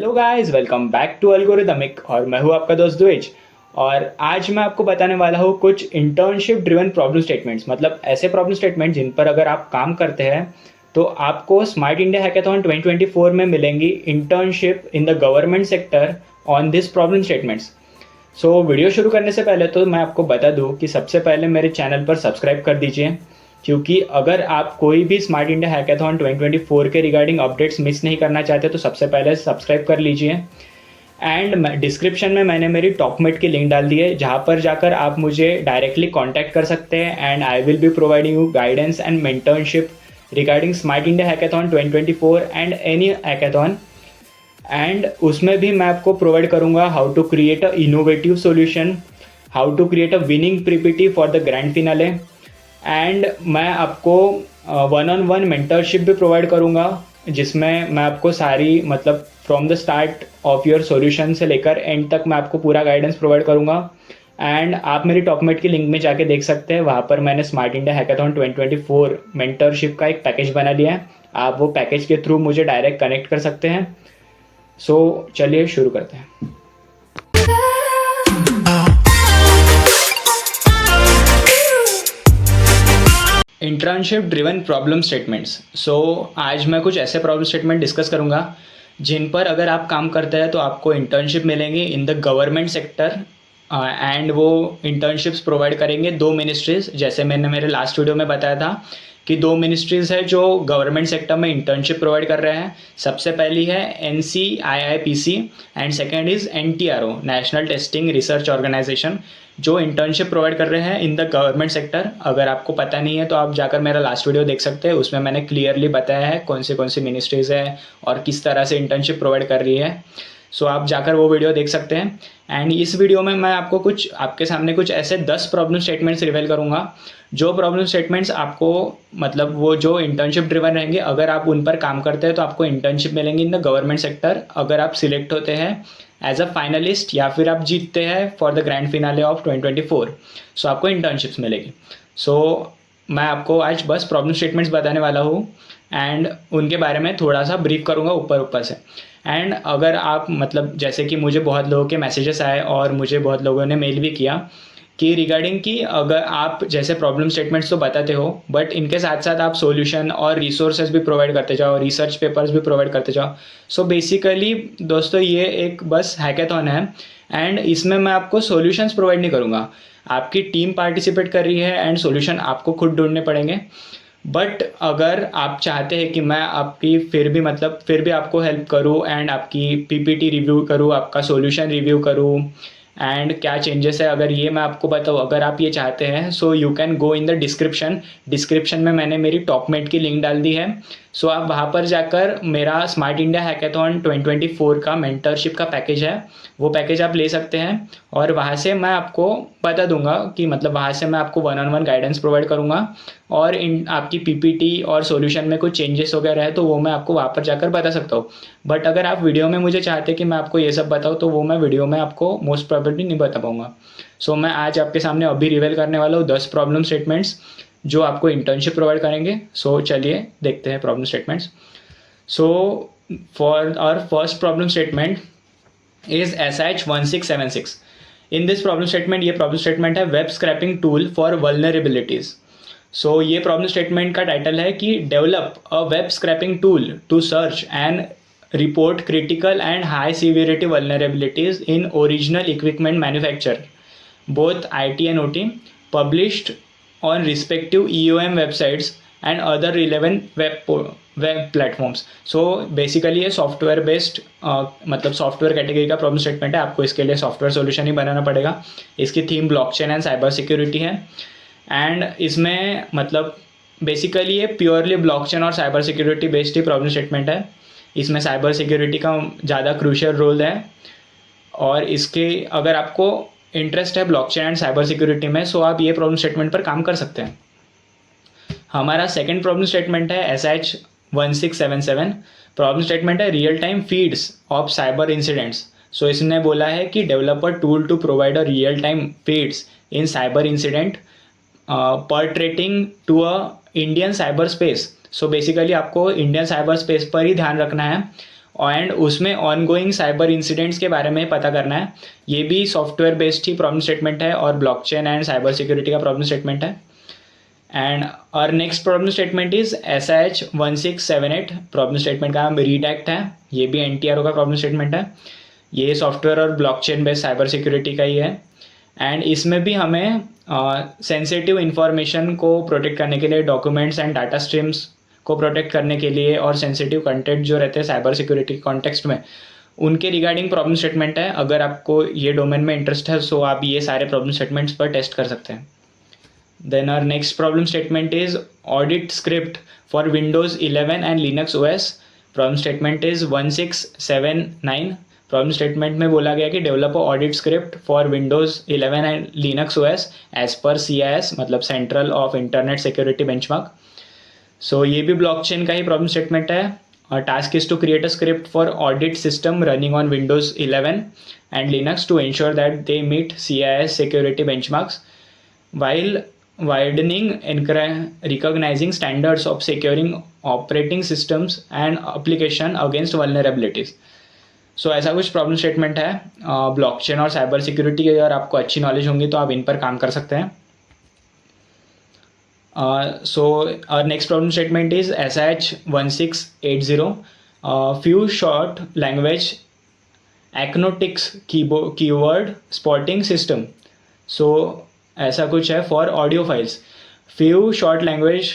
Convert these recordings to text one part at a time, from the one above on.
Hello guys, welcome back to algorithmic और मैं हूं आपका दोस्त द्विज। और आज मैं आपको बताने वाला हूं कुछ इंटर्नशिप ड्रिवन प्रॉब्लम स्टेटमेंट्स, मतलब ऐसे प्रॉब्लम स्टेटमेंट जिन पर अगर आप काम करते हैं तो आपको स्मार्ट इंडिया हैकाथॉन 2024 में मिलेंगी internship in the government sector on this problem statements. So video शुरू करने से पहले तो मैं आपको बता दूं कि सबसे पहले मेरे चैनल पर सब्सक्राइब कर दीजिए, क्योंकि अगर आप कोई भी स्मार्ट इंडिया हैकाथॉन 2024 के रिगार्डिंग अपडेट्स मिस नहीं करना चाहते तो सबसे पहले सब्सक्राइब कर लीजिए। एंड डिस्क्रिप्शन में मैंने मेरी टॉपमेट की लिंक डाल दी है, जहाँ पर जाकर आप मुझे डायरेक्टली कांटेक्ट कर सकते हैं and I will be providing you guidance and mentorship regarding Smart India Hackathon 2024 and any hackathon. And उसमें भी मैं आपको प्रोवाइड करूँगा how to create a innovative solution, how to create a winning PPT for the grand finale. And मैं आपको one on one mentorship भी provide करूँगा, जिसमें मैं आपको सारी मतलब from the start of your solution से लेकर एंड तक मैं आपको पूरा गाइडेंस प्रोवाइड करूँगा। एंड आप मेरी टॉपमेट की लिंक में जाके देख सकते हैं, वहाँ पर मैंने स्मार्ट इंडिया हैकाथॉन 2024 मेंटरशिप का एक पैकेज बना लिया है। आप वो पैकेज के थ्रू मुझे डायरेक्ट कनेक्ट कर सकते हैं। सो चलिए शुरू करते हैं। Internship driven problem statements. So आज मैं कुछ ऐसे प्रॉब्लम स्टेटमेंट डिस्कस करूंगा जिन पर अगर आप काम करते हैं तो आपको इंटर्नशिप मिलेंगी in the government sector. And वो इंटर्नशिप्स प्रोवाइड करेंगे दो मिनिस्ट्रीज, जैसे मैंने मेरे लास्ट वीडियो में बताया था कि दो मिनिस्ट्रीज़ है जो गवर्नमेंट सेक्टर में इंटर्नशिप प्रोवाइड कर रहे हैं। सबसे पहली है NCIIPC and second is NTRO, national testing research organisation, जो इंटर्नशिप प्रोवाइड कर रहे हैं इन द गवर्नमेंट सेक्टर। अगर आपको पता नहीं है तो आप जाकर मेरा लास्ट वीडियो देख सकते हैं, उसमें मैंने क्लियरली बताया है कौन सी मिनिस्ट्रीज़ है और किस तरह से इंटर्नशिप प्रोवाइड कर रही है। सो आप जाकर वो वीडियो देख सकते हैं। एंड इस वीडियो में मैं आपके सामने कुछ ऐसे 10 प्रॉब्लम स्टेटमेंट्स रिवील करूँगा, जो प्रॉब्लम स्टेटमेंट्स आपको मतलब वो जो इंटर्नशिप ड्रिवन रहेंगे, अगर आप उन पर काम करते हैं तो आपको इंटर्नशिप मिलेंगी इन द गवर्नमेंट सेक्टर। अगर आप सिलेक्ट होते हैं एज अ फाइनलिस्ट या फिर आप जीतते हैं for the grand finale of 2024, सो आपको इंटर्नशिप्स मिलेगी। सो मैं आपको आज बस प्रॉब्लम स्टेटमेंट्स बताने वाला हूँ एंड उनके बारे में थोड़ा सा ब्रीफ करूँगा ऊपर से। एंड अगर आप मतलब जैसे कि मुझे बहुत लोगों के मैसेजेस आए और मुझे बहुत लोगों ने मेल भी किया कि रिगार्डिंग कि अगर आप जैसे प्रॉब्लम स्टेटमेंट्स तो बताते हो बट इनके साथ साथ आप सॉल्यूशन और रिसोर्सेज भी प्रोवाइड करते जाओ, रिसर्च पेपर्स भी प्रोवाइड करते जाओ। सो बेसिकली दोस्तों ये एक बस हैकाथॉन है एंड इसमें मैं आपको सॉल्यूशंस प्रोवाइड नहीं करूँगा। आपकी टीम पार्टिसिपेट कर रही है एंड सॉल्यूशन आपको खुद ढूंढने पड़ेंगे। बट अगर आप चाहते हैं कि मैं आपकी फिर भी आपको हेल्प करूं एंड आपकी पीपीटी रिव्यू करूं, आपका सॉल्यूशन रिव्यू करूं एंड क्या चेंजेस है अगर ये मैं आपको बताऊं, अगर आप ये चाहते हैं so you can go in the description में मैंने मेरी टॉपमेट की लिंक डाल दी है। सो आप वहाँ पर जाकर मेरा स्मार्ट इंडिया हैकाथॉन 2024 का मेंटरशिप का पैकेज है, वो पैकेज आप ले सकते हैं। और वहाँ से मैं आपको बता दूंगा कि मतलब वहाँ से मैं आपको one on one guidance provide करूँगा और इन आपकी पीपीटी और सॉल्यूशन में कुछ चेंजेस वगैरह है तो वो मैं आपको वहाँ पर जाकर बता सकता हूँ। बट अगर आप वीडियो में मुझे चाहते हैं कि मैं आपको ये सब बताऊँ तो वो मैं वीडियो में आपको मोस्ट प्रोबेबली नहीं बता पाऊँगा। सो मैं आज आपके सामने अभी रिवील करने वाला हूँ 10 प्रॉब्लम स्टेटमेंट्स जो आपको इंटर्नशिप प्रोवाइड करेंगे। सो चलिए देखते हैं problem statements. So for our first problem statement is SH1676। In this problem statement, ये प्रॉब्लम स्टेटमेंट है web scraping tool for vulnerabilities. So ये प्रॉब्लम स्टेटमेंट का टाइटल है कि develop a web scraping tool to search and report critical and high severity vulnerabilities in original equipment manufacture both IT and OT, published on respective EOM websites and other relevant web platforms। So basically ये software based मतलब software category का problem statement है। आपको इसके लिए software solution ही बनाना पड़ेगा। इसकी theme blockchain and cyber security है एंड इसमें मतलब बेसिकली ये प्योरली ब्लॉकचेन और साइबर सिक्योरिटी बेस्ड ही प्रॉब्लम स्टेटमेंट है। इसमें साइबर सिक्योरिटी का ज़्यादा क्रूशियल रोल है और इसके अगर आपको इंटरेस्ट है ब्लॉकचेन एंड साइबर सिक्योरिटी में सो आप ये प्रॉब्लम स्टेटमेंट पर काम कर सकते हैं। हमारा सेकंड प्रॉब्लम स्टेटमेंट है SH1677। प्रॉब्लम स्टेटमेंट है real time feeds of cyber incidents. So इसने बोला है कि develop a tool to provide a real time feeds in cyber incident pertaining to a Indian cyber space. So basically आपको Indian cyber space पर ही ध्यान रखना है एंड उसमें ऑनगोइंग साइबर इंसिडेंट्स के बारे में पता करना है। ये भी सॉफ्टवेयर बेस्ड ही प्रॉब्लम स्टेटमेंट है और ब्लॉकचेन एंड साइबर सिक्योरिटी का प्रॉब्लम स्टेटमेंट है। एंड और next problem statement is SH1678। Problem statement का नाम रीडैक्ट है, ये भी NTRO का प्रॉब्लम स्टेटमेंट है। ये सॉफ्टवेयर और ब्लॉकचेन बेस्ड साइबर सिक्योरिटी का ही है। एंड इसमें भी हमें सेंसिटिव इंफॉर्मेशन को प्रोटेक्ट करने के लिए, डॉक्यूमेंट्स एंड डाटा स्ट्रीम्स को प्रोटेक्ट करने के लिए और सेंसिटिव कंटेंट जो रहते हैं साइबर सिक्योरिटी कॉन्टेक्स्ट में, उनके रिगार्डिंग प्रॉब्लम स्टेटमेंट है। अगर आपको ये डोमेन में इंटरेस्ट है सो आप ये सारे प्रॉब्लम स्टेटमेंट्स पर टेस्ट कर सकते हैं। Then our next problem statement is audit script for Windows 11 and Linux OS। Problem statement is 1679। Problem statement में बोला गया कि develop audit script for Windows 11 and Linux OS as per CIS, मतलब central of internet security benchmark. So ये भी blockchain का ही problem statement है। Task is to create a script for audit system running on Windows 11 and Linux to ensure that they meet CIS security benchmarks while widening and recognizing standards of securing operating systems and application against vulnerabilities। सो ऐसा कुछ problem statement है। Blockchain और cyber security की अगर आपको अच्छी knowledge होंगी तो आप इन पर काम कर सकते हैं। सो our next problem statement is SH1680। few short language Acnotics keyword spotting system। सो ऐसा कुछ है for audio files. Few short language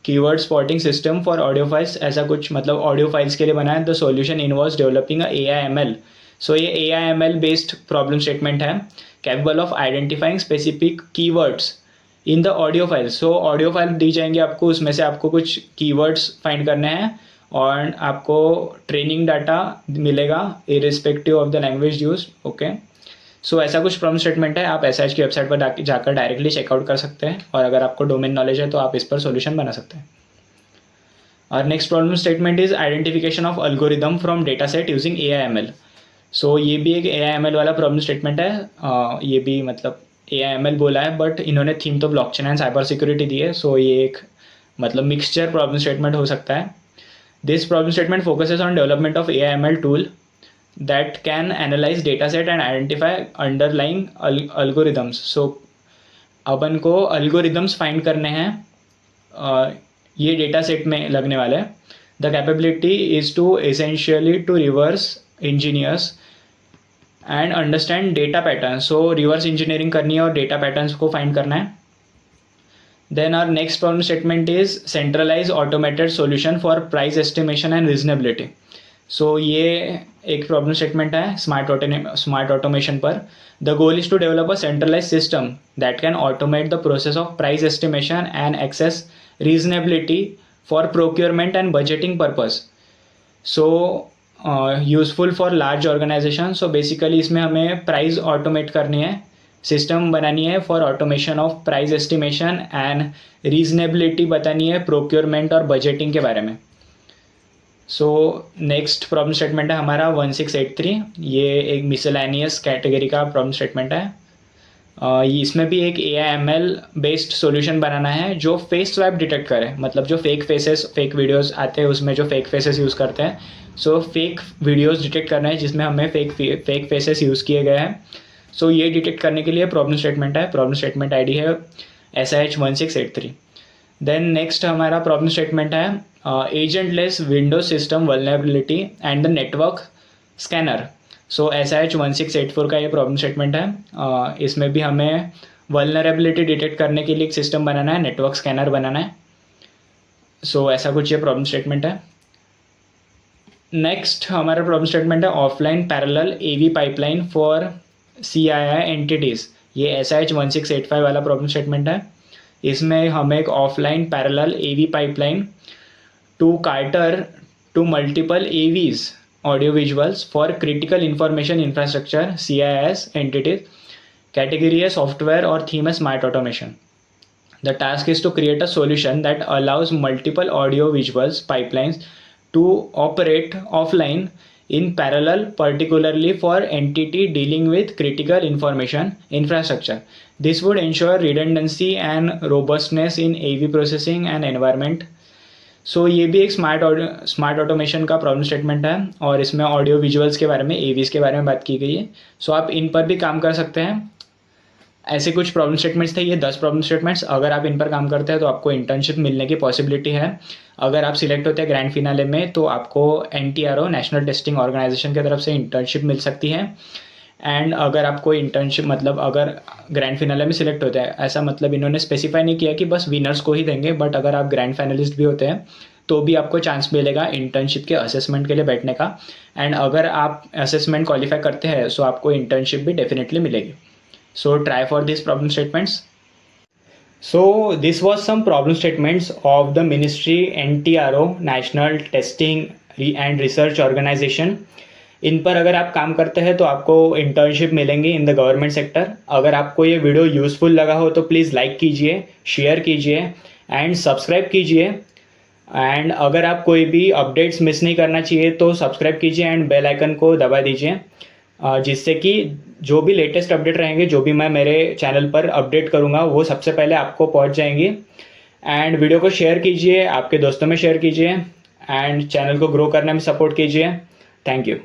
keyword spotting system for audio files, ऐसा कुछ मतलब ऑडियो फाइल्स के लिए बना है। The solution involves developing AIML। So ये AIML बेस्ड प्रॉब्लम स्टेटमेंट है, capable of identifying specific keywords in the audio files. So audio file दी जाएंगे आपको, उसमें से आपको कुछ कीवर्ड्स फाइंड करने हैं और आपको ट्रेनिंग डाटा मिलेगा irrespective of the language use. Okay, so ऐसा कुछ प्रॉब्लम स्टेटमेंट है। आप SH की वेबसाइट पर जाकर डायरेक्टली चेकआउट कर सकते हैं और अगर आपको डोमेन नॉलेज है तो आप इस पर सॉल्यूशन बना सकते हैं। और next problem statement is identification of algorithm from data set using AIML। So ये भी एक AIML वाला प्रॉब्लम स्टेटमेंट है। ये भी मतलब AIML बोला है बट इन्होंने थीम तो ब्लॉकचेन एंड साइबर सिक्योरिटी दी है। सो ये एक मतलब मिक्सचर प्रॉब्लम स्टेटमेंट हो सकता है। This problem statement focuses on development of AIML tool that can analyze data set and identify underlying algorithms। so अपन को algorithms find करने हैं ये data set में लगने वाले हैं। the capability is to essentially to reverse engineers and understand data patterns। so reverse engineering करनी है और data patterns को find करना है। then our next problem statement is centralized automated solution for price estimation and reasonability। So ये एक problem statement है smart automation पर। The goal is to develop a centralise system that can automate the process of price estimation and access reasonability for procurement and budgeting purpose. So useful for large organisation. So basically इसमें हमें price automate करनी है, system बनानी है for automation of price estimation and reasonability बतानी है procurement और budgeting के बारे में। सो नेक्स्ट प्रॉब्लम स्टेटमेंट है हमारा 1683। ये एक मिसलेनियस कैटेगरी का प्रॉब्लम स्टेटमेंट है। इसमें भी एक AIML बेस्ड सॉल्यूशन बनाना है जो फेस स्वैप डिटेक्ट करे, मतलब जो फेक वीडियोस आते हैं उसमें जो फेक फेसेस यूज़ करते हैं। सो फेक वीडियोस डिटेक्ट करना है जिसमें हमें फेक फेसेस यूज़ किए गए हैं। सो ये डिटेक्ट करने के लिए प्रॉब्लम स्टेटमेंट है। प्रॉब्लम स्टेटमेंट ID है SH1683। देन नेक्स्ट हमारा प्रॉब्लम स्टेटमेंट है agentless Windows system vulnerability and the network scanner. So SH1684 का ये प्रॉब्लम स्टेटमेंट है। इसमें भी हमें वल्नरेबिलिटी डिटेक्ट करने के लिए एक सिस्टम बनाना है, नेटवर्क स्कैनर बनाना है। सो ऐसा कुछ ये प्रॉब्लम स्टेटमेंट है। नेक्स्ट हमारा प्रॉब्लम स्टेटमेंट है offline parallel AV pipeline for CII entities. ये SH1685 वाला प्रॉब्लम स्टेटमेंट है। इसमें हमें एक offline parallel AV pipeline to cater to multiple AVs audio visuals for critical information infrastructure CIS entities. Category है software और theme है smart automation. The task is to create a solution that allows multiple audio visuals pipelines to operate offline in parallel, particularly for entity dealing with critical information infrastructure. This would ensure redundancy and robustness in AV processing and environment. सो ये भी एक smart automation का problem statement है और इसमें audio visuals के बारे में, एवीज के बारे में बात की गई है। सो आप इन पर भी काम कर सकते हैं। ऐसे कुछ प्रॉब्लम स्टेटमेंट्स थे, ये 10 प्रॉब्लम स्टेटमेंट्स। अगर आप इन पर काम करते हैं तो आपको इंटर्नशिप मिलने की पॉसिबिलिटी है। अगर आप सिलेक्ट होते हैं ग्रैंड फिनाले में तो आपको NTRO नेशनल टेस्टिंग ऑर्गेनाइजेशन की तरफ से इंटर्नशिप मिल सकती है। एंड अगर आपको इंटर्नशिप मतलब अगर ग्रैंड फिनाले में सिलेक्ट होता है, ऐसा मतलब इन्होंने स्पेसिफाई नहीं किया कि बस विनर्स को ही देंगे, बट अगर आप ग्रैंड फाइनलिस्ट भी होते हैं तो भी आपको चांस मिलेगा इंटर्नशिप के असेसमेंट के लिए बैठने का। एंड अगर आप असेसमेंट क्वालिफाई करते हैं सो आपको इंटर्नशिप भी डेफिनेटली मिलेगी। So try for these problem statements. So this was some problem statements of the ministry NTRO National Testing and Research Organization. इन पर अगर आप काम करते हैं तो आपको इंटर्नशिप मिलेंगी इन द गवर्नमेंट सेक्टर। अगर आपको ये वीडियो यूज़फुल लगा हो तो प्लीज़ लाइक कीजिए, शेयर कीजिए एंड सब्सक्राइब कीजिए। एंड अगर आप कोई भी अपडेट्स मिस नहीं करना चाहिए तो सब्सक्राइब कीजिए एंड बेल आइकन को दबा दीजिए, जिससे कि जो भी लेटेस्ट अपडेट रहेंगे, जो भी मैं मेरे चैनल पर अपडेट करूँगा, वो सबसे पहले आपको पहुँच जाएंगी। एंड वीडियो को शेयर कीजिए, आपके दोस्तों में शेयर कीजिए एंड चैनल को ग्रो करने में सपोर्ट कीजिए। Thank you.